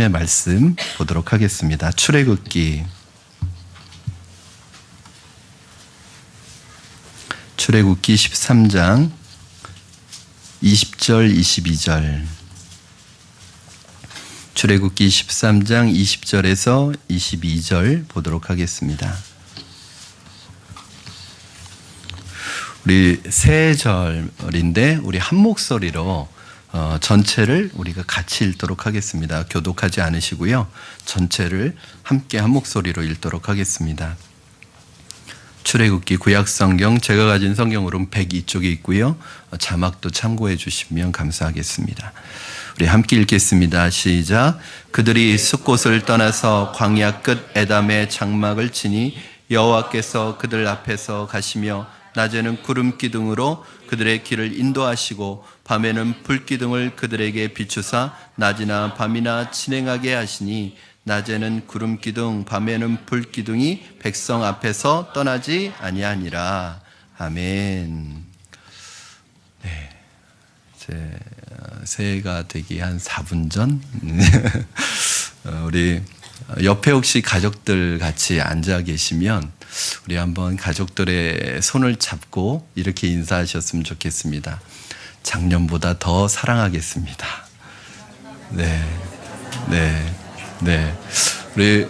하나님의 말씀 보도록 하겠습니다. 출애굽기 13장 20절 22절. 출애굽기 13장 20절에서 22절 보도록 하겠습니다. 우리 세 절인데 우리 한 목소리로 전체를 우리가 같이 읽도록 하겠습니다. 교독하지 않으시고요. 전체를 함께 한 목소리로 읽도록 하겠습니다. 출애굽기 구약성경, 제가 가진 성경으로는 102쪽에 있고요. 자막도 참고해 주시면 감사하겠습니다. 우리 함께 읽겠습니다. 시작. 그들이 숫곳을 떠나서 광야 끝 에담의 장막을 치니 여호와께서 그들 앞에서 가시며 낮에는 구름 기둥으로 그들의 길을 인도하시고 밤에는 불 기둥을 그들에게 비추사 낮이나 밤이나 진행하게 하시니 낮에는 구름 기둥 밤에는 불 기둥이 백성 앞에서 떠나지 아니하니라. 아멘. 네, 이제 새해가 되기 한 4분 전 우리 옆에 혹시 가족들 같이 앉아 계시면 우리 한번 가족들의 손을 잡고 이렇게 인사하셨으면 좋겠습니다. 작년보다 더 사랑하겠습니다. 네, 네, 네. 우리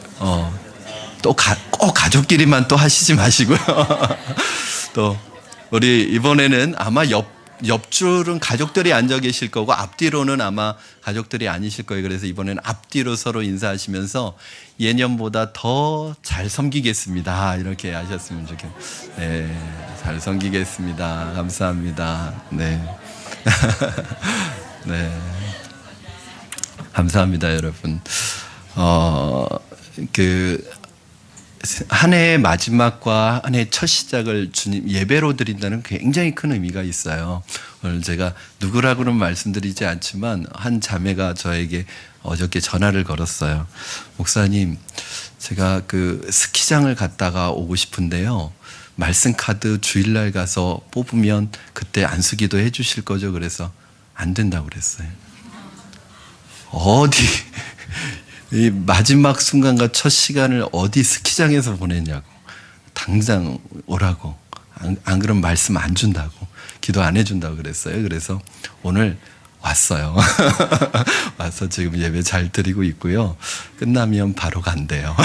또 꼭 가족끼리만 또 하시지 마시고요. 또 우리 이번에는 아마 옆줄은 가족들이 앉아 계실 거고 앞뒤로는 아마 가족들이 아니실 거예요. 그래서 이번에는 앞뒤로 서로 인사하시면서 예년보다 더 잘 섬기겠습니다. 이렇게 하셨으면 좋겠네요. 네, 잘 섬기겠습니다. 감사합니다. 네. 네. 감사합니다, 여러분. 한 해의 마지막과 한 해의 첫 시작을 주님 예배로 드린다는 굉장히 큰 의미가 있어요. 오늘 제가 누구라고는 말씀드리지 않지만 한 자매가 저에게 어저께 전화를 걸었어요. 목사님, 제가 스키장을 갔다가 오고 싶은데요. 말씀 카드 주일날 가서 뽑으면 그때 안수기도 해주실 거죠? 그래서 안 된다고 그랬어요. 어디 이 마지막 순간과 첫 시간을 어디 스키장에서 보냈냐고. 당장 오라고. 안 그러면 말씀 안 준다고. 기도 안 해준다고 그랬어요. 그래서 오늘 왔어요. 와서 지금 예배 잘 드리고 있고요. 끝나면 바로 간대요.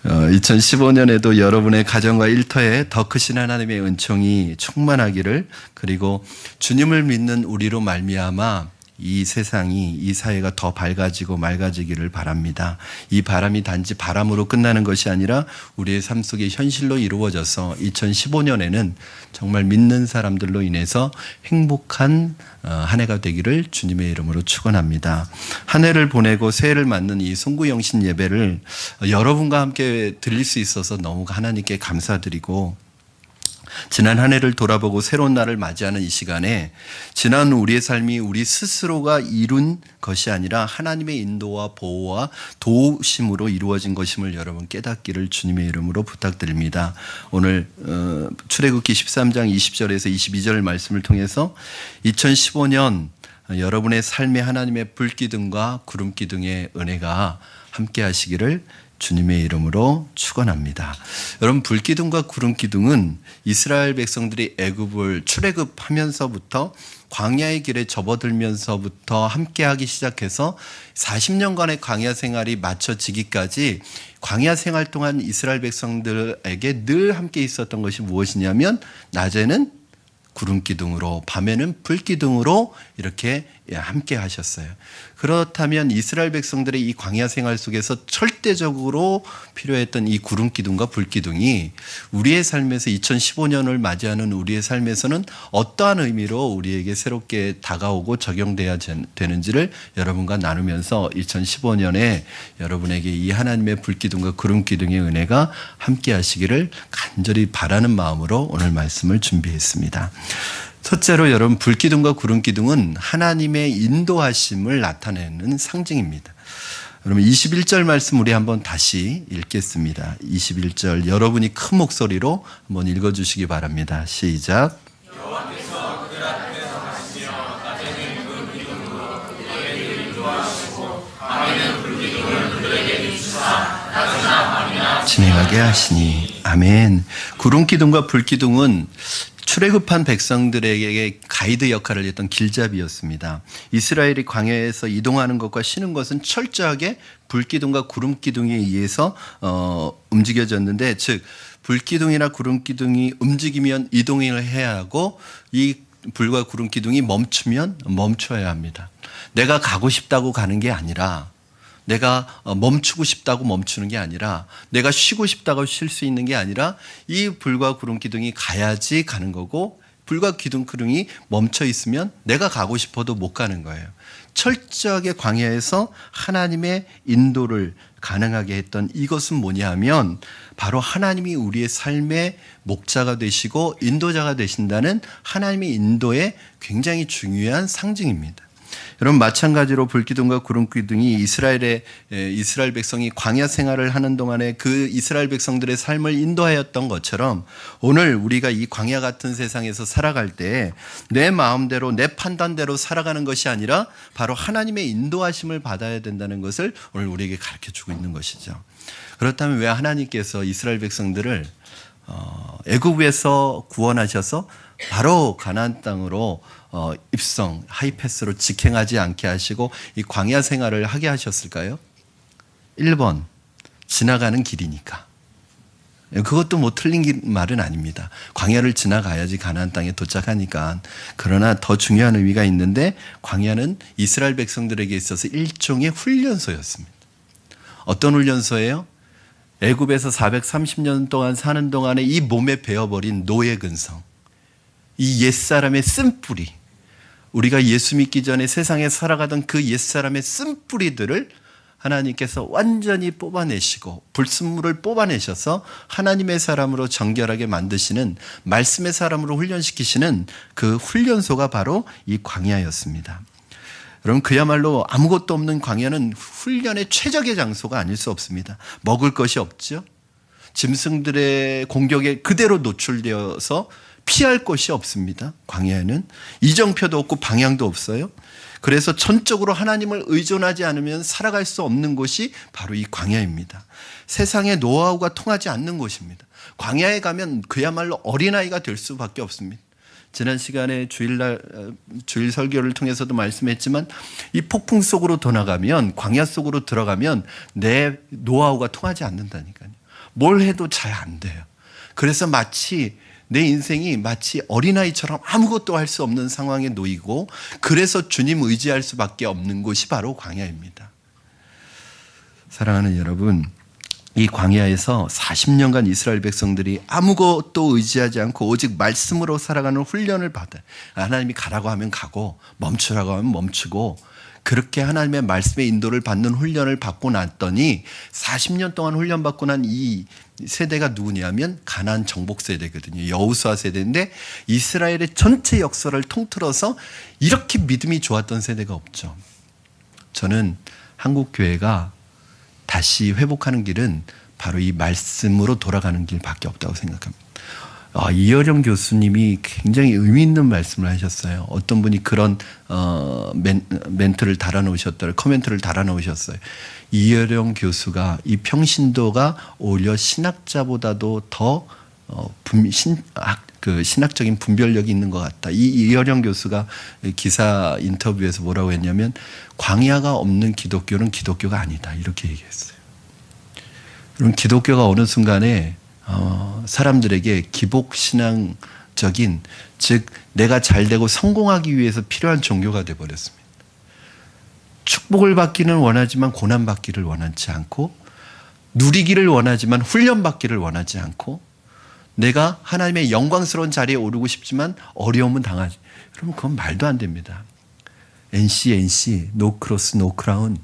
2015년에도 여러분의 가정과 일터에 더 크신 하나님의 은총이 충만하기를, 그리고 주님을 믿는 우리로 말미암아 이 세상이, 이 사회가 더 밝아지고 맑아지기를 바랍니다. 이 바람이 단지 바람으로 끝나는 것이 아니라 우리의 삶 속에 현실로 이루어져서 2015년에는 정말 믿는 사람들로 인해서 행복한 한 해가 되기를 주님의 이름으로 축원합니다. 한 해를 보내고 새해를 맞는 이 송구영신 예배를 여러분과 함께 드릴 수 있어서 너무 하나님께 감사드리고, 지난 한 해를 돌아보고 새로운 날을 맞이하는 이 시간에 지난 우리의 삶이 우리 스스로가 이룬 것이 아니라 하나님의 인도와 보호와 도우심으로 이루어진 것임을 여러분 깨닫기를 주님의 이름으로 부탁드립니다. 오늘 출애굽기 13장 20절에서 22절 말씀을 통해서 2015년 여러분의 삶에 하나님의 불기둥과 구름기둥의 은혜가 함께 하시기를 주님의 이름으로 축원합니다. 여러분, 불기둥과 구름기둥은 이스라엘 백성들이 애굽을 출애굽하면서부터 광야의 길에 접어들면서부터 함께하기 시작해서 40년간의 광야 생활이 마쳐지기까지 광야 생활 동안 이스라엘 백성들에게 늘 함께 있었던 것이 무엇이냐면, 낮에는 구름기둥으로 밤에는 불기둥으로 이렇게 함께 하셨어요. 그렇다면 이스라엘 백성들의 이 광야 생활 속에서 절대적으로 필요했던 이 구름기둥과 불기둥이 우리의 삶에서 2015년을 맞이하는 우리의 삶에서는 어떠한 의미로 우리에게 새롭게 다가오고 적용돼야 되는지를 여러분과 나누면서 2015년에 여러분에게 이 하나님의 불기둥과 구름기둥의 은혜가 함께 하시기를 간절히 바라는 마음으로 오늘 말씀을 준비했습니다. 첫째로 여러분, 불기둥과 구름기둥은 하나님의 인도하심을 나타내는 상징입니다. 여러분, 21절 말씀 우리 한번 다시 읽겠습니다. 21절 여러분이 큰 목소리로 한번 읽어주시기 바랍니다. 시작. 여호와께서 그들 앞에서 가시며 낮에는 구름 기둥으로 그들의 길을 인도하시고 진행하게 하시니. 아멘. 구름기둥과 불기둥은 출애굽한 백성들에게 가이드 역할을 했던 길잡이였습니다. 이스라엘이 광야에서 이동하는 것과 쉬는 것은 철저하게 불기둥과 구름기둥에 의해서 움직여졌는데, 즉 불기둥이나 구름기둥이 움직이면 이동을 해야 하고, 이 불과 구름기둥이 멈추면 멈춰야 합니다. 내가 가고 싶다고 가는 게 아니라, 내가 멈추고 싶다고 멈추는 게 아니라, 내가 쉬고 싶다고 쉴 수 있는 게 아니라, 이 불과 구름 기둥이 가야지 가는 거고, 불과 기둥이 멈춰 있으면 내가 가고 싶어도 못 가는 거예요. 철저하게 광야에서 하나님의 인도를 가능하게 했던 이것은 뭐냐 하면, 바로 하나님이 우리의 삶의 목자가 되시고 인도자가 되신다는 하나님의 인도의 굉장히 중요한 상징입니다. 여러분, 마찬가지로 불기둥과 구름기둥이 이스라엘 백성이 광야 생활을 하는 동안에 그 이스라엘 백성들의 삶을 인도하였던 것처럼, 오늘 우리가 이 광야 같은 세상에서 살아갈 때 내 마음대로 내 판단대로 살아가는 것이 아니라 바로 하나님의 인도하심을 받아야 된다는 것을 오늘 우리에게 가르쳐주고 있는 것이죠. 그렇다면 왜 하나님께서 이스라엘 백성들을 애굽에서 구원하셔서 바로 가나안 땅으로 입성, 하이패스로 직행하지 않게 하시고 이 광야 생활을 하게 하셨을까요? 1번, 지나가는 길이니까. 그것도 뭐 틀린 말은 아닙니다. 광야를 지나가야지 가나안 땅에 도착하니까. 그러나 더 중요한 의미가 있는데, 광야는 이스라엘 백성들에게 있어서 일종의 훈련소였습니다. 어떤 훈련소예요? 애굽에서 430년 동안 사는 동안에 이 몸에 배어버린 노예 근성, 이 옛사람의 쓴뿌리, 우리가 예수 믿기 전에 세상에 살아가던 그 옛사람의 쓴뿌리들을 하나님께서 완전히 뽑아내시고 불순물을 뽑아내셔서 하나님의 사람으로 정결하게 만드시는, 말씀의 사람으로 훈련시키시는 그 훈련소가 바로 이 광야였습니다. 여러분, 그야말로 아무것도 없는 광야는 훈련의 최적의 장소가 아닐 수 없습니다. 먹을 것이 없죠. 짐승들의 공격에 그대로 노출되어서 피할 곳이 없습니다. 광야에는 이정표도 없고 방향도 없어요. 그래서 전적으로 하나님을 의존하지 않으면 살아갈 수 없는 곳이 바로 이 광야입니다. 세상의 노하우가 통하지 않는 곳입니다. 광야에 가면 그야말로 어린아이가 될 수밖에 없습니다. 지난 시간에 주일 설교를 통해서도 말씀했지만, 이 폭풍 속으로 들어가면, 광야 속으로 들어가면 내 노하우가 통하지 않는다니까요. 뭘 해도 잘 안 돼요. 그래서 내 인생이 마치 어린아이처럼 아무것도 할 수 없는 상황에 놓이고, 그래서 주님 의지할 수밖에 없는 곳이 바로 광야입니다. 사랑하는 여러분, 이 광야에서 40년간 이스라엘 백성들이 아무것도 의지하지 않고 오직 말씀으로 살아가는 훈련을 받아요. 하나님이 가라고 하면 가고 멈추라고 하면 멈추고, 그렇게 하나님의 말씀의 인도를 받는 훈련을 받고 났더니 40년 동안 훈련받고 난 이 세대가 누구냐면 가나안 정복 세대거든요. 여호수아 세대인데, 이스라엘의 전체 역사를 통틀어서 이렇게 믿음이 좋았던 세대가 없죠. 저는 한국 교회가 다시 회복하는 길은 바로 이 말씀으로 돌아가는 길밖에 없다고 생각합니다. 이어령 교수님이 굉장히 의미 있는 말씀을 하셨어요. 어떤 분이 그런 멘트를 달아놓으셨더라고요. 코멘트를 달아놓으셨어요. 이어령 교수가, 이 평신도가 오히려 신학자보다도 더 신학적인 분별력이 있는 것 같다. 이어령 교수가 기사 인터뷰에서 뭐라고 했냐면, 광야가 없는 기독교는 기독교가 아니다, 이렇게 얘기했어요. 그럼 기독교가 어느 순간에 사람들에게 기복신앙적인, 즉 내가 잘되고 성공하기 위해서 필요한 종교가 되어버렸습니다. 축복을 받기는 원하지만 고난받기를 원하지 않고, 누리기를 원하지만 훈련받기를 원하지 않고, 내가 하나님의 영광스러운 자리에 오르고 싶지만 어려움은 당하지. 그러면 그건 말도 안 됩니다. NC, no cross, no crown.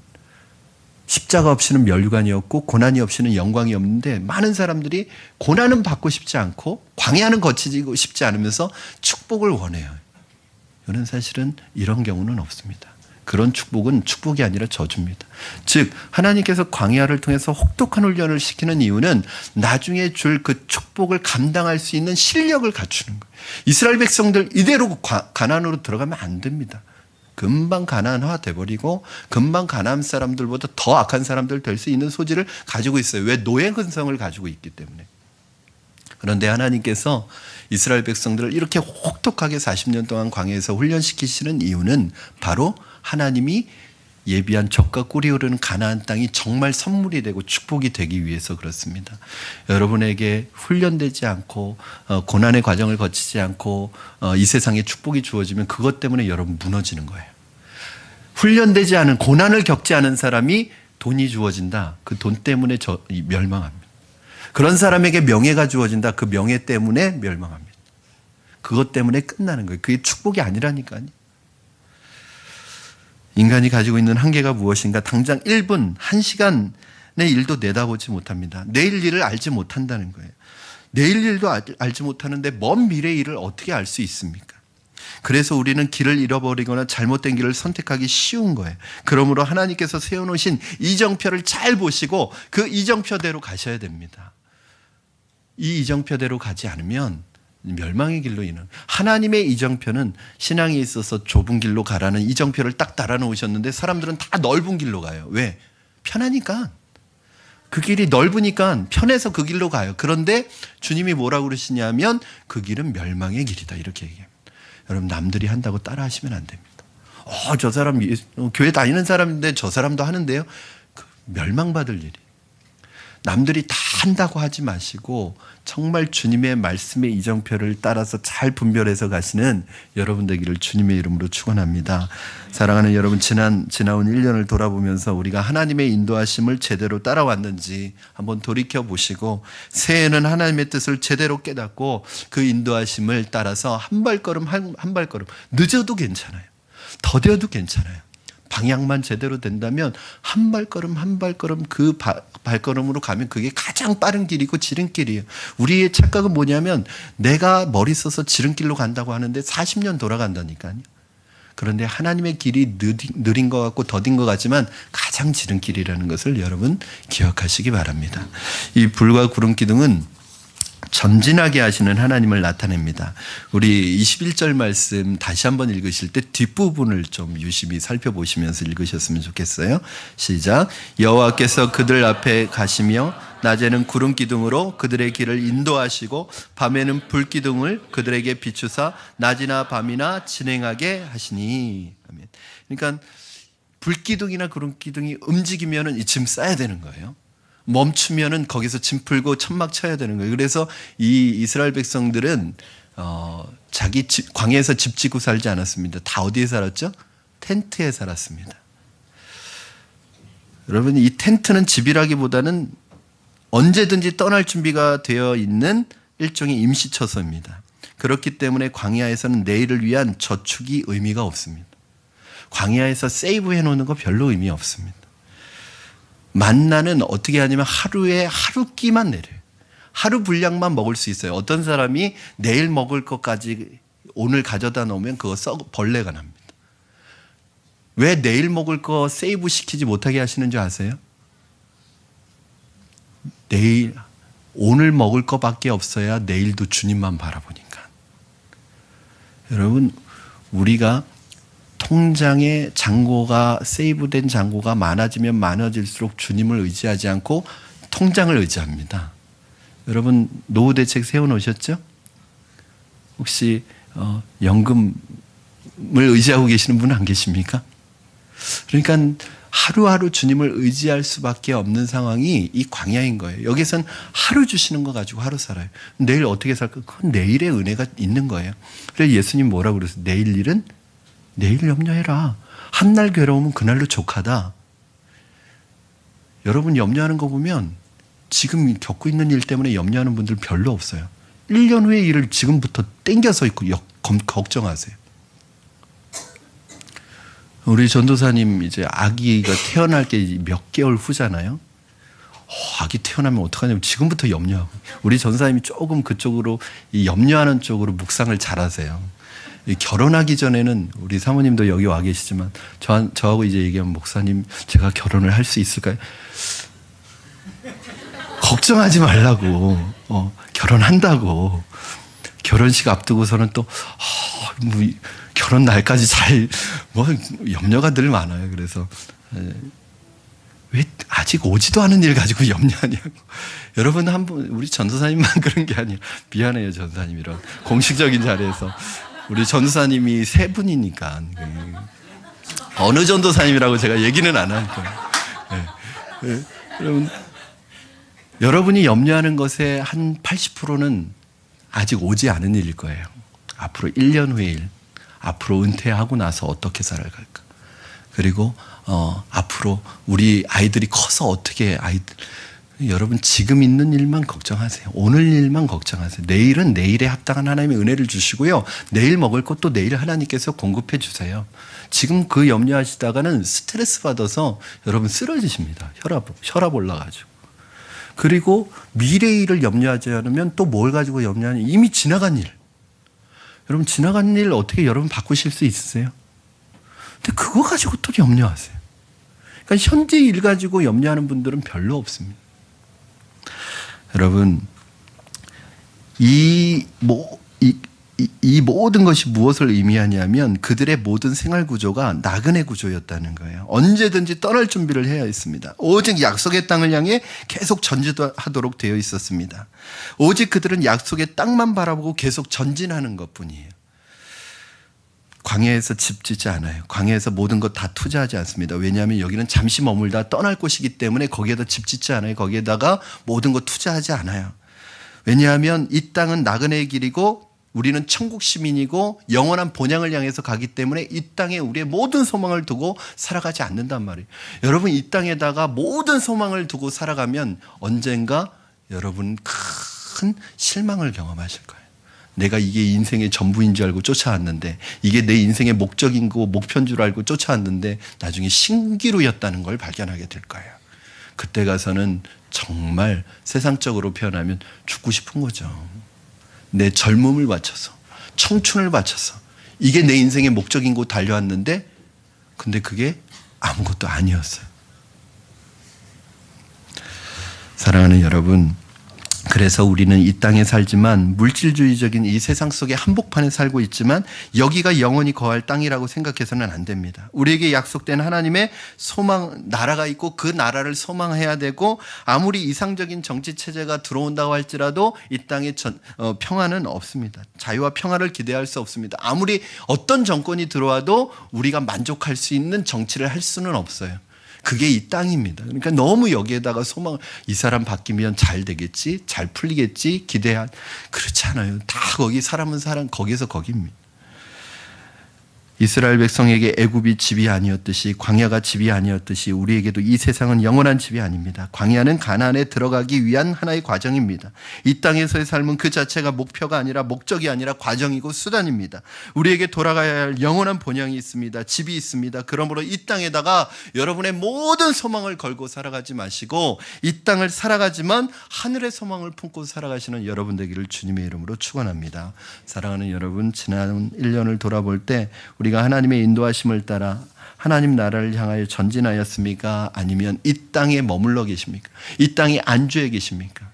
십자가 없이는 멸류관이 없고 고난이 없이는 영광이 없는데, 많은 사람들이 고난은 받고 싶지 않고 광야는 거치고 싶지 않으면서 축복을 원해요. 이런 사실은 이런 경우는 없습니다. 그런 축복은 축복이 아니라 저주입니다. 즉 하나님께서 광야를 통해서 혹독한 훈련을 시키는 이유는 나중에 줄 그 축복을 감당할 수 있는 실력을 갖추는 거예요. 이스라엘 백성들 이대로 가나안으로 들어가면 안 됩니다. 금방 가난화 돼버리고 금방 가나안 사람들보다 더 악한 사람들 될 수 있는 소질을 가지고 있어요. 왜? 노예 근성을 가지고 있기 때문에. 그런데 하나님께서 이스라엘 백성들을 이렇게 혹독하게 40년 동안 광야에서 훈련시키시는 이유는 바로 하나님이 예비한 젖과 꿀이 흐르는 가나안 땅이 정말 선물이 되고 축복이 되기 위해서 그렇습니다. 여러분에게 훈련되지 않고 고난의 과정을 거치지 않고 이 세상에 축복이 주어지면 그것 때문에 여러분 무너지는 거예요. 훈련되지 않은, 고난을 겪지 않은 사람이 돈이 주어진다. 그 돈 때문에 멸망합니다. 그런 사람에게 명예가 주어진다. 그 명예 때문에 멸망합니다. 그것 때문에 끝나는 거예요. 그게 축복이 아니라니까요. 인간이 가지고 있는 한계가 무엇인가? 당장 1분, 1시간의 일도 내다보지 못합니다. 내일 일을 알지 못한다는 거예요. 내일 일도 알지 못하는데 먼 미래의 일을 어떻게 알 수 있습니까? 그래서 우리는 길을 잃어버리거나 잘못된 길을 선택하기 쉬운 거예요. 그러므로 하나님께서 세워놓으신 이정표를 잘 보시고 그 이정표대로 가셔야 됩니다. 이 이정표대로 가지 않으면 멸망의 길로 인한, 하나님의 이정표는 신앙에 있어서 좁은 길로 가라는 이정표를 딱 달아놓으셨는데 사람들은 다 넓은 길로 가요. 왜? 편하니까. 그 길이 넓으니까 편해서 그 길로 가요. 그런데 주님이 뭐라고 그러시냐면 그 길은 멸망의 길이다 이렇게 얘기합니다. 여러분, 남들이 한다고 따라 하시면 안 됩니다. 저 사람 교회 다니는 사람인데 저 사람도 하는데요. 멸망받을 일이. 남들이 다 한다고 하지 마시고 정말 주님의 말씀의 이정표를 따라서 잘 분별해서 가시는 여러분 되기를 주님의 이름으로 축원합니다. 사랑하는 여러분, 지나온 1년을 돌아보면서 우리가 하나님의 인도하심을 제대로 따라왔는지 한번 돌이켜 보시고 새해에는 하나님의 뜻을 제대로 깨닫고 그 인도하심을 따라서 한 발걸음 한 발걸음, 늦어도 괜찮아요. 더뎌도 괜찮아요. 방향만 제대로 된다면 한 발걸음 한 발걸음 그 발걸음으로 가면 그게 가장 빠른 길이고 지름길이에요. 우리의 착각은 뭐냐면 내가 머리 써서 지름길로 간다고 하는데 40년 돌아간다니까요. 그런데 하나님의 길이 느린 것 같고 더딘 것 같지만 가장 지름길이라는 것을 여러분 기억하시기 바랍니다. 이 불과 구름 기둥은 전진하게 하시는 하나님을 나타냅니다. 우리 21절 말씀 다시 한번 읽으실 때 뒷부분을 좀 유심히 살펴보시면서 읽으셨으면 좋겠어요. 시작. 여호와께서 그들 앞에 가시며 낮에는 구름 기둥으로 그들의 길을 인도하시고 밤에는 불 기둥을 그들에게 비추사 낮이나 밤이나 진행하게 하시니. 아멘. 그러니까 불 기둥이나 구름 기둥이 움직이면은 이 짐 싸야 되는 거예요. 멈추면은 거기서 짐 풀고 천막 쳐야 되는 거예요. 그래서 이 이스라엘 백성들은 자기 광야에서 집 짓고 살지 않았습니다. 다 어디에 살았죠? 텐트에 살았습니다. 여러분, 이 텐트는 집이라기보다는 언제든지 떠날 준비가 되어 있는 일종의 임시처소입니다. 그렇기 때문에 광야에서는 내일을 위한 저축이 의미가 없습니다. 광야에서 세이브 해놓는 거 별로 의미 없습니다. 만나는 어떻게 하냐면 하루에 하루 끼만 내려요. 하루 분량만 먹을 수 있어요. 어떤 사람이 내일 먹을 것까지 오늘 가져다 놓으면 그거 벌레가 납니다. 왜 내일 먹을 거 세이브 시키지 못하게 하시는 줄 아세요? 오늘 먹을 거밖에 없어야 내일도 주님만 바라보니까. 여러분, 우리가 통장에 잔고가 세이브된 잔고가 많아지면 많아질수록 주님을 의지하지 않고 통장을 의지합니다. 여러분, 노후 대책 세워놓으셨죠? 혹시 연금을 의지하고 계시는 분은 안 계십니까? 그러니까 하루하루 주님을 의지할 수밖에 없는 상황이 이 광야인 거예요. 여기선 하루 주시는 거 가지고 하루 살아요. 내일 어떻게 살까? 그건 내일의 은혜가 있는 거예요. 그래서 예수님 뭐라고 그랬어요? 내일 일은 내일 염려해라. 한날 괴로우면 그날로 족하다. 여러분 염려하는 거 보면 지금 겪고 있는 일 때문에 염려하는 분들 별로 없어요. 1년 후의 일을 지금부터 땡겨서 있고 걱정하세요. 우리 전도사님 이제 아기가 태어날 게 몇 개월 후잖아요. 아기 태어나면 어떡하냐면 지금부터 염려하고. 우리 전사님이 조금 그쪽으로 이 염려하는 쪽으로 묵상을 잘하세요. 결혼하기 전에는 우리 사모님도 여기 와 계시지만 저하고 이제 얘기하면 목사님 제가 결혼을 할 수 있을까요? 걱정하지 말라고. 결혼한다고. 결혼식 앞두고서는 또 결혼 날까지 잘 염려가 늘 많아요. 그래서 왜 아직 오지도 않은 일 가지고 염려하냐고. 여러분 한번 우리 전도사님만 그런 게 아니에요. 미안해요, 전도사님. 이런 공식적인 자리에서 우리 전도사님이 세 분이니까 어느 전도사님이라고 제가 얘기는 안 할 거예요. 여러분, 여러분이 염려하는 것의 한 80%는 아직 오지 않은 일일 거예요. 앞으로 1년 후의 일, 앞으로 은퇴하고 나서 어떻게 살아갈까. 그리고 앞으로 우리 아이들이 커서 어떻게 여러분 지금 있는 일만 걱정하세요. 오늘 일만 걱정하세요. 내일은 내일에 합당한 하나님의 은혜를 주시고요. 내일 먹을 것도 내일 하나님께서 공급해 주세요. 지금 그 염려하시다가는 스트레스 받아서 여러분 쓰러지십니다. 혈압 올라가지고. 그리고 미래의 일을 염려하지 않으면 또 뭘 가지고 염려하냐. 이미 지나간 일. 여러분 지나간 일 어떻게 여러분 바꾸실 수 있으세요? 근데 그거 가지고 또 염려하세요. 그러니까 현재 일 가지고 염려하는 분들은 없습니다. 여러분, 이 모든 것이 무엇을 의미하냐면 그들의 모든 생활 구조가 나그네 구조였다는 거예요. 언제든지 떠날 준비를 해야 했습니다. 오직 약속의 땅을 향해 계속 전진하도록 되어 있었습니다. 오직 그들은 약속의 땅만 바라보고 계속 전진하는 것뿐이에요. 광야에서 집 짓지 않아요. 광야에서 모든 것 다 투자하지 않습니다. 왜냐하면 여기는 잠시 머물다 떠날 곳이기 때문에 거기에다 집 짓지 않아요. 거기에다가 모든 것 투자하지 않아요. 왜냐하면 이 땅은 나그네의 길이고 우리는 천국 시민이고 영원한 본향을 향해서 가기 때문에 이 땅에 우리의 모든 소망을 두고 살아가지 않는단 말이에요. 여러분 이 땅에다가 모든 소망을 두고 살아가면 언젠가 여러분 큰 실망을 경험하실 거예요. 내가 이게 인생의 전부인 줄 알고 쫓아왔는데 이게 내 인생의 목적인 거 목표인 줄 알고 쫓아왔는데 나중에 신기루였다는 걸 발견하게 될 거예요. 그때 가서는 정말 세상적으로 표현하면 죽고 싶은 거죠. 내 젊음을 바쳐서 청춘을 바쳐서 이게 내 인생의 목적인 곳 달려왔는데 근데 그게 아무것도 아니었어요. 사랑하는 여러분, 그래서 우리는 이 땅에 살지만 물질주의적인 이 세상 속의 한복판에 살고 있지만 여기가 영원히 거할 땅이라고 생각해서는 안 됩니다. 우리에게 약속된 하나님의 소망, 나라가 있고 그 나라를 소망해야 되고 아무리 이상적인 정치체제가 들어온다고 할지라도 이 땅에 평화는 없습니다. 자유와 평화를 기대할 수 없습니다. 아무리 어떤 정권이 들어와도 우리가 만족할 수 있는 정치를 할 수는 없어요. 그게 이 땅입니다. 그러니까 너무 여기에다가 이 사람 바뀌면 잘 되겠지, 잘 풀리겠지, 그렇지 않아요. 다 거기 사람은 거기서 거기입니다. 이스라엘 백성에게 애굽이 집이 아니었듯이 광야가 집이 아니었듯이 우리에게도 이 세상은 영원한 집이 아닙니다. 광야는 가나안에 들어가기 위한 하나의 과정입니다. 이 땅에서의 삶은 그 자체가 목표가 아니라 목적이 아니라 과정이고 수단입니다. 우리에게 돌아가야 할 영원한 본향이 있습니다. 집이 있습니다. 그러므로 이 땅에다가 여러분의 모든 소망을 걸고 살아가지 마시고 이 땅을 살아가지만 하늘의 소망을 품고 살아가시는 여러분 되기를 주님의 이름으로 축원합니다. 사랑하는 여러분, 지난 1년을 돌아볼 때 우리가 하나님의 인도하심을 따라 하나님 나라를 향하여 전진하였습니까? 아니면 이 땅에 머물러 계십니까? 이 땅에 안주해 계십니까?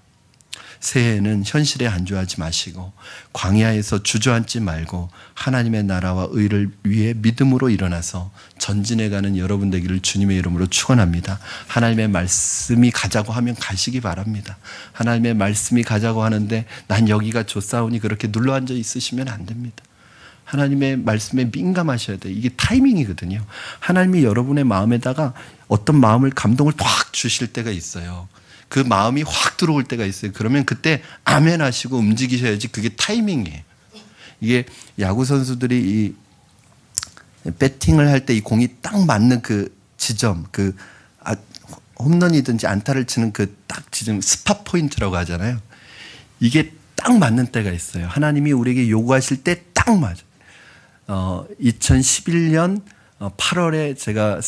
새해에는 현실에 안주하지 마시고 광야에서 주저앉지 말고 하나님의 나라와 의를 위해 믿음으로 일어나서 전진해가는 여러분 되기를 주님의 이름으로 축원합니다. 하나님의 말씀이 가자고 하면 가시기 바랍니다. 하나님의 말씀이 가자고 하는데 난 여기가 좋사오니 그렇게 눌러앉아 있으시면 안 됩니다. 하나님의 말씀에 민감하셔야 돼요. 이게 타이밍이거든요. 하나님이 여러분의 마음에다가 어떤 마음을 감동을 확 주실 때가 있어요. 그 마음이 확 들어올 때가 있어요. 그러면 그때 아멘 하시고 움직이셔야지. 그게 타이밍이에요. 이게 야구 선수들이 이 배팅을 할 때 이 공이 딱 맞는 그 지점, 홈런이든지 안타를 치는 그 딱 지점, 스팟 포인트라고 하잖아요. 이게 딱 맞는 때가 있어요. 하나님이 우리에게 요구하실 때 딱 맞아요. 2011년 8월에 제가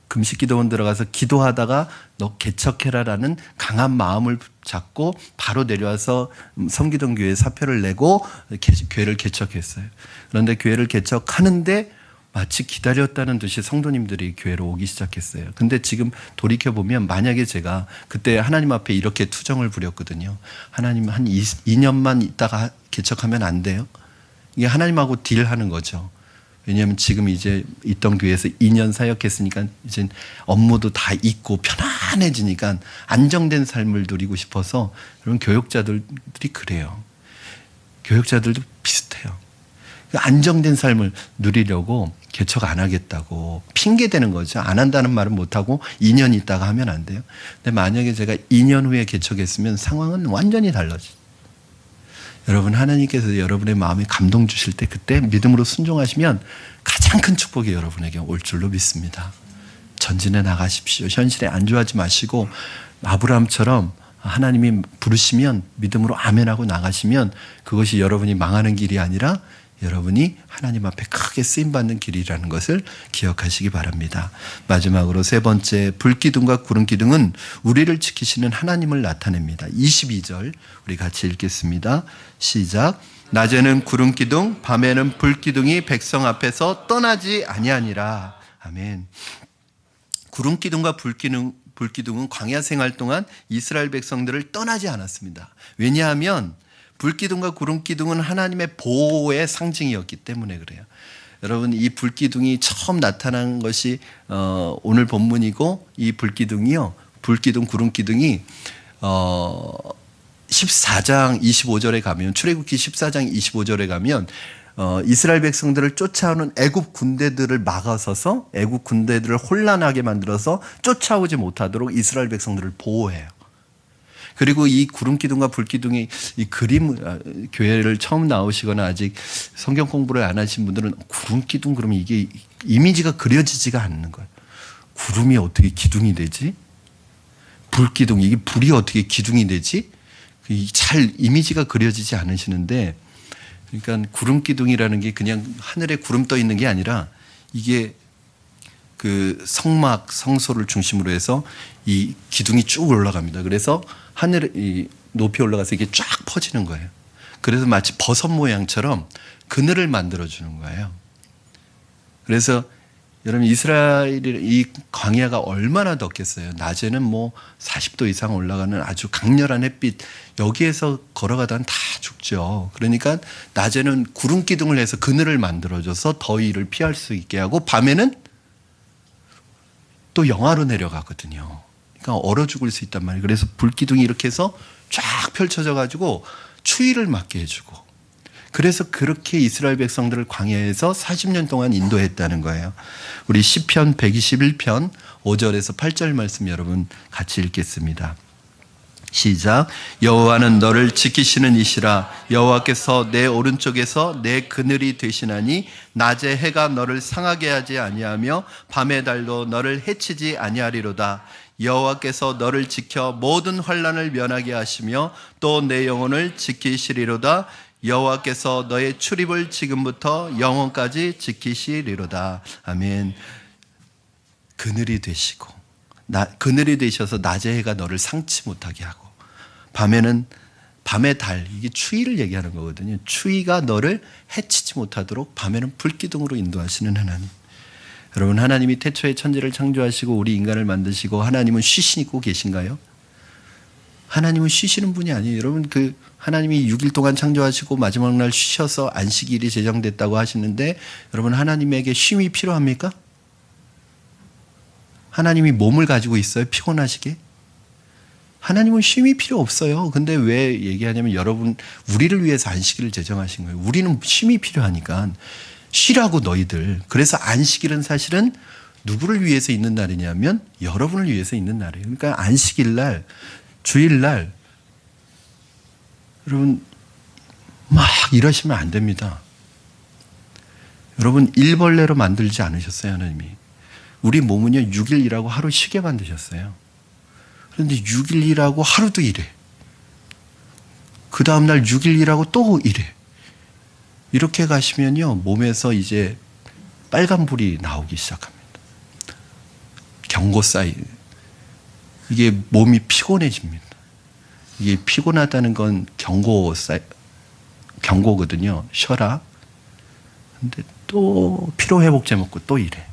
금식기도원 들어가서 기도하다가 너 개척해라라는 강한 마음을 잡고 바로 내려와서 섬기던 교회에 사표를 내고 교회를 개척했어요. 그런데 교회를 개척하는데 마치 기다렸다는 듯이 성도님들이 교회로 오기 시작했어요. 근데 지금 돌이켜보면 만약에 제가 그때 하나님 앞에 이렇게 투정을 부렸거든요. 하나님 한 2년만 있다가 개척하면 안 돼요? 이게 하나님하고 딜하는 거죠. 왜냐하면 지금 이제 있던 교회에서 2년 사역했으니까 이제 업무도 다 있고 편안해지니까 안정된 삶을 누리고 싶어서 그런 교육자들이 그래요. 교육자들도 비슷해요. 안정된 삶을 누리려고 개척 안 하겠다고 핑계대는 거죠. 안 한다는 말은 못하고 2년 있다가 하면 안 돼요. 근데 만약에 제가 2년 후에 개척했으면 상황은 완전히 달라져요. 여러분, 하나님께서 여러분의 마음에 감동 주실 때 그때 믿음으로 순종하시면 가장 큰 축복이 여러분에게 올 줄로 믿습니다. 전진해 나가십시오. 현실에 안주하지 마시고 아브라함처럼 하나님이 부르시면 믿음으로 아멘하고 나가시면 그것이 여러분이 망하는 길이 아니라 여러분이 하나님 앞에 크게 쓰임받는 길이라는 것을 기억하시기 바랍니다. 마지막으로 세 번째, 불기둥과 구름기둥은 우리를 지키시는 하나님을 나타냅니다. 22절 우리 같이 읽겠습니다. 시작. 낮에는 구름기둥, 밤에는 불기둥이 백성 앞에서 떠나지 아니하니라. 아멘. 구름기둥과 불기둥은 광야 생활 동안 이스라엘 백성들을 떠나지 않았습니다. 왜냐하면 불기둥과 구름기둥은 하나님의 보호의 상징이었기 때문에 그래요. 여러분, 이 불기둥이 처음 나타난 것이 오늘 본문이고, 이 불기둥이요, 불기둥, 구름기둥이 14장 25절에 가면, 출애굽기 14장 25절에 가면 이스라엘 백성들을 쫓아오는 애굽 군대들을 막아서서 애굽 군대들을 혼란하게 만들어서 쫓아오지 못하도록 이스라엘 백성들을 보호해요. 그리고 이 구름기둥과 불기둥이 이 그림, 교회를 처음 나오시거나 아직 성경 공부를 안 하신 분들은 구름기둥 그러면 이게 이미지가 그려지지가 않는 거예요. 구름이 어떻게 기둥이 되지? 불기둥, 이게 불이 어떻게 기둥이 되지? 잘 이미지가 그려지지 않으시는데, 그러니까 구름기둥이라는 게 그냥 하늘에 구름 떠 있는 게 아니라 이게 그 성막, 성소를 중심으로 해서 이 기둥이 쭉 올라갑니다. 그래서 하늘에 높이 올라가서 이게 쫙 퍼지는 거예요. 그래서 마치 버섯 모양처럼 그늘을 만들어주는 거예요. 그래서 여러분, 이스라엘이 이 광야가 얼마나 덥겠어요. 낮에는 뭐 40도 이상 올라가는 아주 강렬한 햇빛, 여기에서 걸어가다가 다 죽죠. 그러니까 낮에는 구름 기둥을 해서 그늘을 만들어줘서 더위를 피할 수 있게 하고, 밤에는 또 영하로 내려가거든요. 그러니까 얼어 죽을 수 있단 말이에요. 그래서 불기둥이 이렇게 해서 쫙 펼쳐져 가지고 추위를 맞게 해주고, 그래서 그렇게 이스라엘 백성들을 광야에서 40년 동안 인도했다는 거예요. 우리 시편 121편 5절에서 8절 말씀 여러분 같이 읽겠습니다. 시작. 여호와는 너를 지키시는 이시라. 여호와께서 내 오른쪽에서 내 그늘이 되시나니 낮에 해가 너를 상하게 하지 아니하며 밤의 달도 너를 해치지 아니하리로다. 여호와께서 너를 지켜 모든 환난을 면하게 하시며 또 내 영혼을 지키시리로다. 여호와께서 너의 출입을 지금부터 영원까지 지키시리로다. 아멘. 그늘이 되시고, 그늘이 되셔서 낮의 해가 너를 상치 못하게 하고, 밤에는 밤의 달, 이게 추위를 얘기하는 거거든요. 추위가 너를 해치지 못하도록 밤에는 불기둥으로 인도하시는 하나님. 여러분, 하나님이 태초에 천지를 창조하시고 우리 인간을 만드시고 하나님은 쉬시고 계신가요? 하나님은 쉬시는 분이 아니에요. 여러분, 하나님이 6일 동안 창조하시고 마지막 날 쉬셔서 안식일이 제정됐다고 하시는데, 여러분, 하나님에게 쉼이 필요합니까? 하나님이 몸을 가지고 있어요? 피곤하시게? 하나님은 쉼이 필요 없어요. 근데 왜 얘기하냐면, 여러분, 우리를 위해서 안식일을 제정하신 거예요. 우리는 쉼이 필요하니까 쉬라고 너희들. 그래서 안식일은 사실은 누구를 위해서 있는 날이냐면 여러분을 위해서 있는 날이에요. 그러니까 안식일 날, 주일 날 여러분 막 일하시면 안 됩니다. 여러분, 일벌레로 만들지 않으셨어요, 하나님이. 우리 몸은요, 6일 일하고 하루 쉬게 만드셨어요. 그런데 6일 일하고 하루도 일해. 그 다음날 6일 일하고 또 일해. 이렇게 가시면요, 몸에서 이제 빨간불이 나오기 시작합니다. 경고 사인. 이게 몸이 피곤해집니다. 이게 피곤하다는 건 경고거든요. 쉬어라. 근데 또 피로회복제 먹고 또 이래.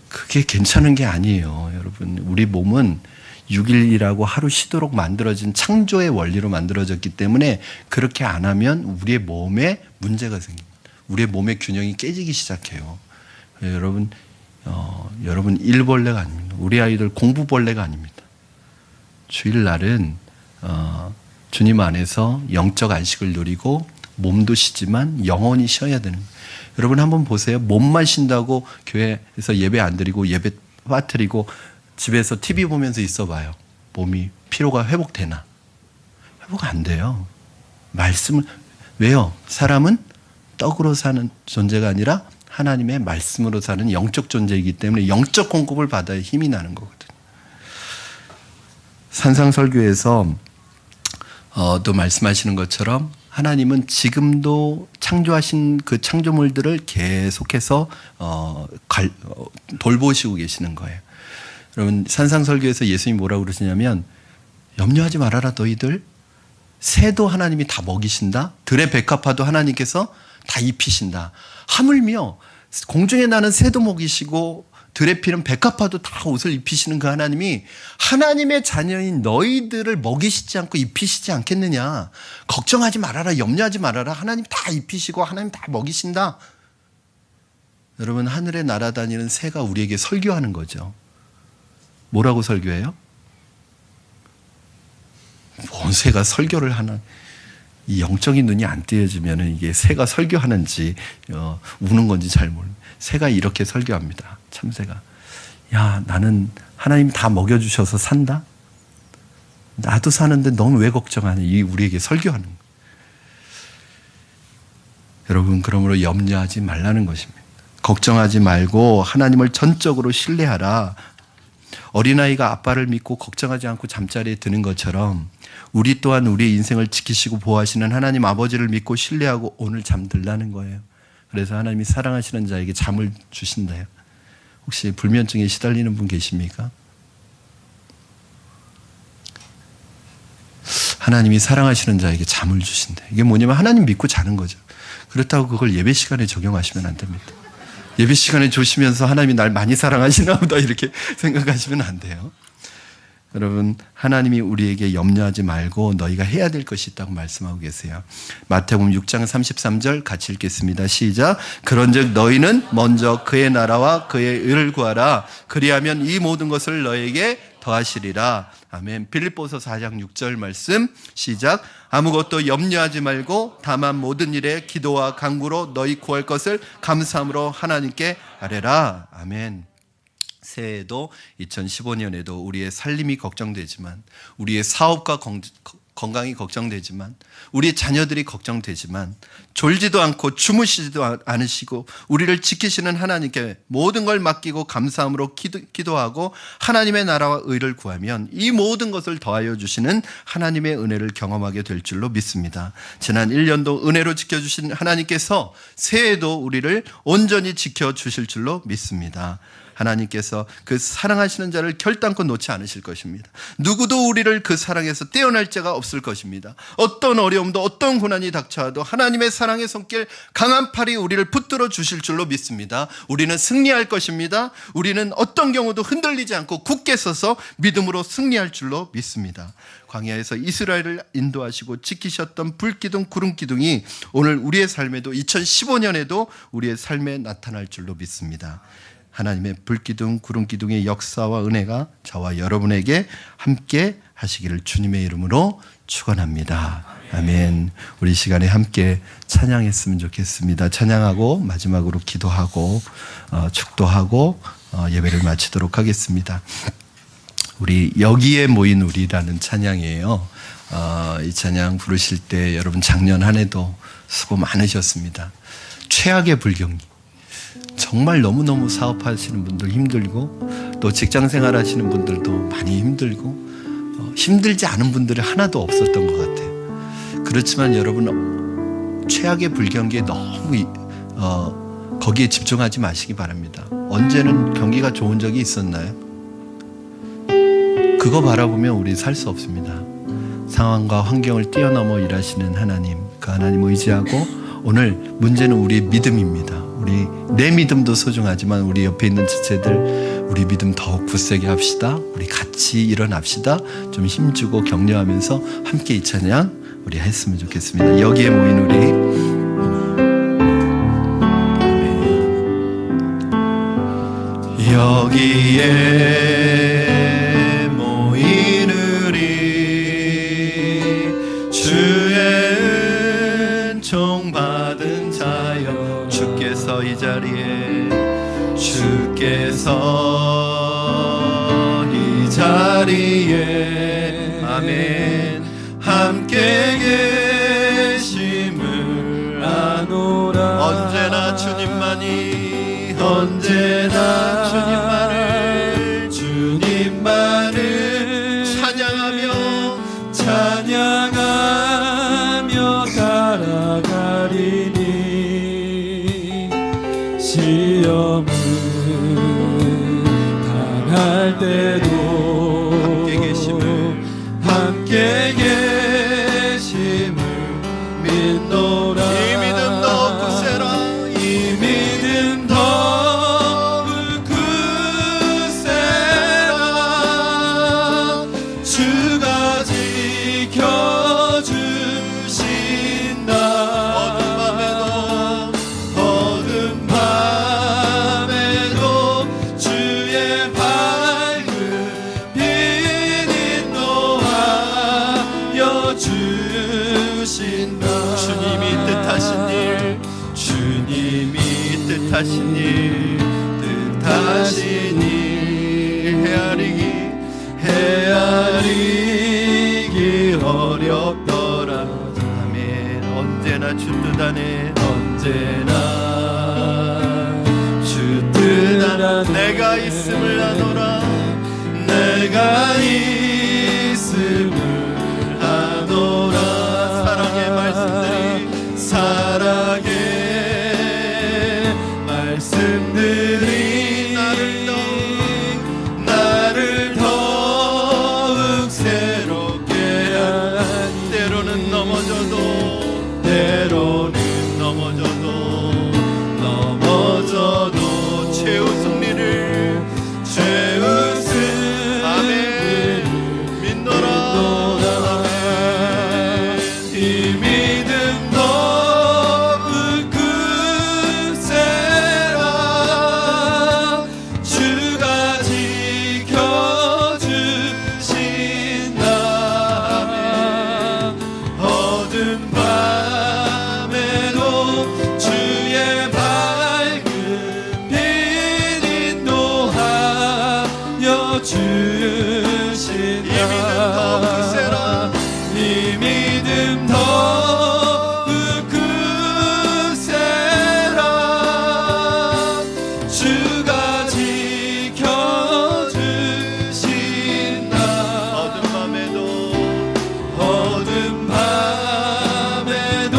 그게 괜찮은 게 아니에요. 여러분, 우리 몸은 6일 일하고 하루 쉬도록 만들어진 창조의 원리로 만들어졌기 때문에 그렇게 안 하면 우리의 몸에 문제가 생깁니다. 우리의 몸의 균형이 깨지기 시작해요. 여러분, 여러분 일벌레가 아닙니다. 우리 아이들 공부벌레가 아닙니다. 주일날은 주님 안에서 영적 안식을 누리고 몸도 쉬지만 영혼이 쉬어야 되는 거예요. 여러분 한번 보세요. 몸만 쉰다고 교회에서 예배 안 드리고 예배 빠뜨리고 집에서 TV 보면서 있어 봐요. 몸이 피로가 회복되나? 회복 안 돼요. 말씀을 왜요? 사람은 떡으로 사는 존재가 아니라 하나님의 말씀으로 사는 영적 존재이기 때문에 영적 공급을 받아야 힘이 나는 거거든요. 산상설교에서 또 말씀하시는 것처럼 하나님은 지금도 창조하신 그 창조물들을 계속해서 돌보시고 계시는 거예요. 여러분 산상설교에서 예수님이 뭐라고 그러시냐면 염려하지 말아라 너희들 새도 하나님이 다 먹이신다. 들의 백합화도 하나님께서 다 입히신다. 하물며 공중에 나는 새도 먹이시고 들에 피는 백합화도 다 옷을 입히시는 그 하나님이 하나님의 자녀인 너희들을 먹이시지 않고 입히시지 않겠느냐. 걱정하지 말아라. 염려하지 말아라. 하나님 다 입히시고 하나님 다 먹이신다. 여러분 하늘에 날아다니는 새가 우리에게 설교하는 거죠. 뭐라고 설교해요? 뭔 새가 설교를 하나. 이 영적인 눈이 안 띄어지면 이게 새가 설교하는지 우는 건지 잘 모르는. 새가 이렇게 설교합니다. 참새가. 야, 나는 하나님 다 먹여주셔서 산다? 나도 사는데 넌 왜 걱정하니? 이 우리에게 설교하는 거예요. 여러분, 그러므로 염려하지 말라는 것입니다. 걱정하지 말고 하나님을 전적으로 신뢰하라. 어린아이가 아빠를 믿고 걱정하지 않고 잠자리에 드는 것처럼 우리 또한 우리의 인생을 지키시고 보호하시는 하나님 아버지를 믿고 신뢰하고 오늘 잠들라는 거예요. 그래서 하나님이 사랑하시는 자에게 잠을 주신다요. 혹시 불면증에 시달리는 분 계십니까? 하나님이 사랑하시는 자에게 잠을 주신다. 이게 뭐냐면 하나님 믿고 자는 거죠. 그렇다고 그걸 예배 시간에 적용하시면 안 됩니다. 예배 시간에 조시면서 하나님이 날 많이 사랑하시나 보다 이렇게 생각하시면 안 돼요. 여러분 하나님이 우리에게 염려하지 말고 너희가 해야 될 것이 있다고 말씀하고 계세요. 마태복음 6장 33절 같이 읽겠습니다. 시작. 그런즉 너희는 먼저 그의 나라와 그의 의를 구하라. 그리하면 이 모든 것을 너희에게 더하시리라. 아멘. 빌립보서 4장 6절 말씀 시작. 아무것도 염려하지 말고 다만 모든 일에 기도와 간구로 너희 구할 것을 감사함으로 하나님께 아뢰라. 아멘. 새해에도 2015년에도 우리의 살림이 걱정되지만 우리의 사업과 건강이 걱정되지만 우리의 자녀들이 걱정되지만 졸지도 않고 주무시지도 않으시고 우리를 지키시는 하나님께 모든 걸 맡기고 감사함으로 기도하고 하나님의 나라와 의를 구하면 이 모든 것을 더하여 주시는 하나님의 은혜를 경험하게 될 줄로 믿습니다. 지난 1년도 은혜로 지켜주신 하나님께서 새해에도 우리를 온전히 지켜주실 줄로 믿습니다. 하나님께서 그 사랑하시는 자를 결단코 놓지 않으실 것입니다. 누구도 우리를 그 사랑에서 떼어낼 자가 없을 것입니다. 어떤 어려움도 어떤 고난이 닥쳐와도 하나님의 사랑의 손길 강한 팔이 우리를 붙들어 주실 줄로 믿습니다. 우리는 승리할 것입니다. 우리는 어떤 경우도 흔들리지 않고 굳게 서서 믿음으로 승리할 줄로 믿습니다. 광야에서 이스라엘을 인도하시고 지키셨던 불기둥 구름기둥이 오늘 우리의 삶에도 2015년에도 우리의 삶에 나타날 줄로 믿습니다. 하나님의 불기둥 구름기둥의 역사와 은혜가 저와 여러분에게 함께 하시기를 주님의 이름으로 축원합니다. 아멘. 우리 시간에 함께 찬양했으면 좋겠습니다. 찬양하고 마지막으로 기도하고 축도하고 예배를 마치도록 하겠습니다. 우리 여기에 모인 우리라는 찬양이에요. 이 찬양 부르실 때 여러분 작년 한 해도 수고 많으셨습니다. 최악의 불경기. 정말 너무너무 사업하시는 분들 힘들고 또 직장생활 하시는 분들도 많이 힘들고 힘들지 않은 분들이 하나도 없었던 것 같아요. 그렇지만 여러분 최악의 불경기에 너무 거기에 집중하지 마시기 바랍니다. 언제는 경기가 좋은 적이 있었나요? 그거 바라보면 우리 살 수 없습니다. 상황과 환경을 뛰어넘어 일하시는 하나님, 그 하나님 의지하고 오늘 문제는 우리의 믿음입니다. 내 믿음도 소중하지만 우리 옆에 있는 지체들 우리 믿음 더욱 굳세게 합시다. 우리 같이 일어납시다. 좀 힘주고 격려하면서 함께 이 찬양 우리 했으면 좋겠습니다. 여기에 모인 우리 여기에 모이느니 주의 은총 받은 자여, 주께서 이 자리에, 주께서 이 자리에 아멘 함께 계심을 아노라. 언제나 주님만이, 언제나 주님만을 찬양하며 따라가리니. 시험을 당할 때도 함께 계심을 믿노라. 이 믿음 더욱 굳세라, 이 믿음 더욱 굳세라. 주가 지켜주신다. 어둠 밤에도 주의 밝은 빛 인도하여 주신다. 주님이 뜻하신 일 헤아리기 어렵더라. 아멘. 언제나 주 뜻 안에, 언제나 주 뜻 안에 내가 있음을 아노라. 내가 있음을 아노라. 사랑의 말씀들이 나를 더욱 새롭게 하니. 때로는 넘어져도 최우승 아멘 믿노라. 이 믿음 더욱 굳세라. 주가 지켜주신다. 어둠 밤에도 주의 밝은 빛 인도하여 주신다. 이 믿음 더욱 굳세라. 주가 지켜주신다. 어둠 밤에도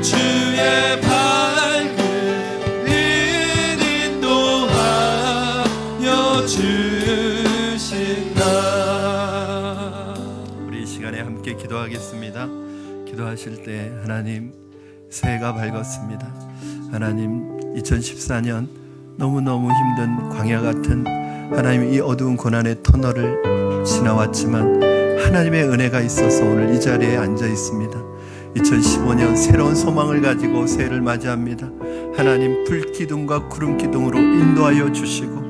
주의 밝은 빛 인도하여 주신다. 우리 이 시간에 함께 기도하겠습니다. 기도하실 때 하나님, 새해가 밝았습니다. 하나님, 2014년 너무너무 힘든 광야 같은 하나님 이 어두운 고난의 터널을 지나왔지만 하나님의 은혜가 있어서 오늘 이 자리에 앉아 있습니다. 2015년 새로운 소망을 가지고 새해를 맞이합니다. 하나님, 불기둥과 구름기둥으로 인도하여 주시고,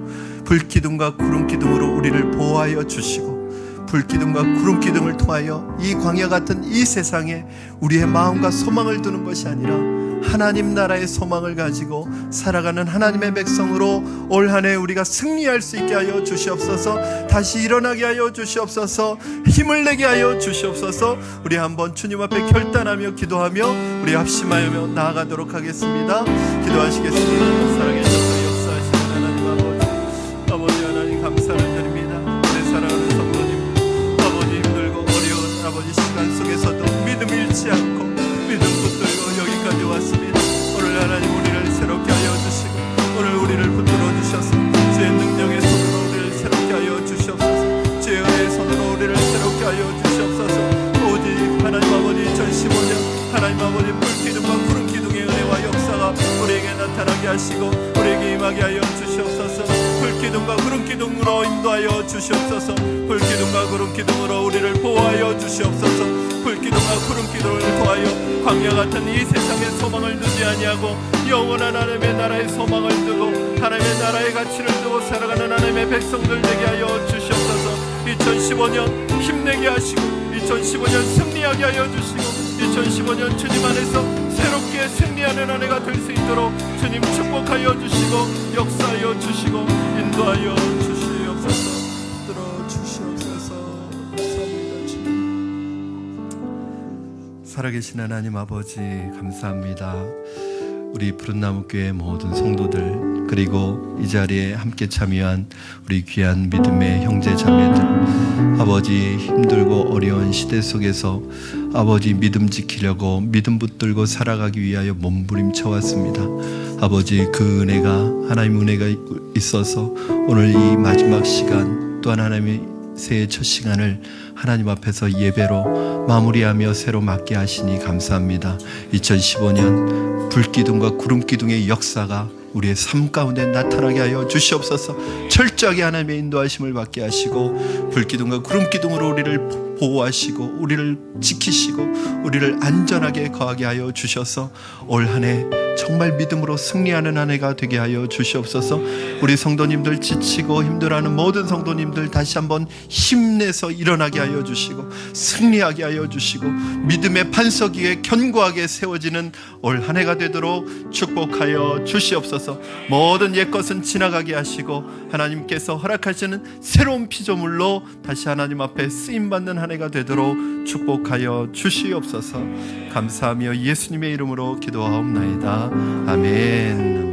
불기둥과 구름기둥으로 우리를 보호하여 주시고, 불기둥과 구름기둥을 통하여 이 광야 같은 이 세상에 우리의 마음과 소망을 두는 것이 아니라 하나님 나라의 소망을 가지고 살아가는 하나님의 백성으로 올 한 해 우리가 승리할 수 있게 하여 주시옵소서. 다시 일어나게 하여 주시옵소서. 힘을 내게 하여 주시옵소서. 우리 한번 주님 앞에 결단하며 기도하며 우리 합심하여 나아가도록 하겠습니다. 기도하시겠습니다. 사랑해 주셔서 역사하시는 하나님 아버지 하나님 감사를 드립니다. 내 사랑하는 성도님, 아버지 힘들고 어려운 아버지 시간 속에서도 믿음 잃지 않고 믿음 붙들고 여기까지 왔습니다. 오늘 하나님 우리를 새롭게 하여 주시고, 오늘 우리를 붙들어 주셔서 주의 능력의 손으로 우리를 새롭게 하여 주시옵소서. 주의 은혜의 손으로 우리를 새롭게 하여 주시옵소서. 오직 하나님 아버지 2015년 하나님 아버지 불기둥과 구름기둥의 은혜와 역사가 우리에게 나타나게 하시고 우리에게 임하게 하여 주시옵소서. 불기둥과 구름기둥으로 인도하여 주시옵소서. 불기둥과 구름기둥으로 우리를 보호하여 주시옵소서. 불기둥과 구름기둥을 통하여 광야 같은 이 세상의 소망을 두지 아니하고 영원한 하나님의 나라의 소망을 두고 하나님의 나라의 가치를 두고 살아가는 하나님의 백성들 되게 하여 주시옵소서. 2015년 힘내게 하시고 2015년 승리하게 하여 주시고 2015년 주님 안에서 새롭게 승리하는 한 해가 될 수 있도록 주님 축복하여 주시고 역사하여 주시고 인도하여 주시옵소서. 들어주시옵소서. 감사합니다. 주님 살아계신 하나님 아버지 감사합니다. 우리 푸른나무교회 모든 성도들 그리고 이 자리에 함께 참여한 우리 귀한 믿음의 형제 자매들, 아버지 힘들고 어려운 시대 속에서 아버지 믿음 지키려고 믿음 붙들고 살아가기 위하여 몸부림쳐 왔습니다. 아버지 그 은혜가 하나님 은혜가 있어서 오늘 이 마지막 시간 또한 하나님의 새해 첫 시간을 하나님 앞에서 예배로 마무리하며 새로 맞게 하시니 감사합니다. 2015년 불기둥과 구름기둥의 역사가 우리의 삶 가운데 나타나게 하여 주시옵소서. 철저하게 하나님의 인도하심을 받게 하시고 불기둥과 구름기둥으로 우리를 보호하시고 우리를 지키시고 우리를 안전하게 거하게 하여 주셔서 올 한 해 정말 믿음으로 승리하는 한 해가 되게 하여 주시옵소서. 우리 성도님들 지치고 힘들어하는 모든 성도님들 다시 한번 힘내서 일어나게 하여 주시고 승리하게 하여 주시고 믿음의 반석 위에 견고하게 세워지는 올 한 해가 되도록 축복하여 주시옵소서. 모든 옛것은 지나가게 하시고 하나님께서 허락하시는 새로운 피조물로 다시 하나님 앞에 쓰임받는 한 해가 되도록 축복하여 주시옵소서. 감사하며 예수님의 이름으로 기도하옵나이다. 아멘.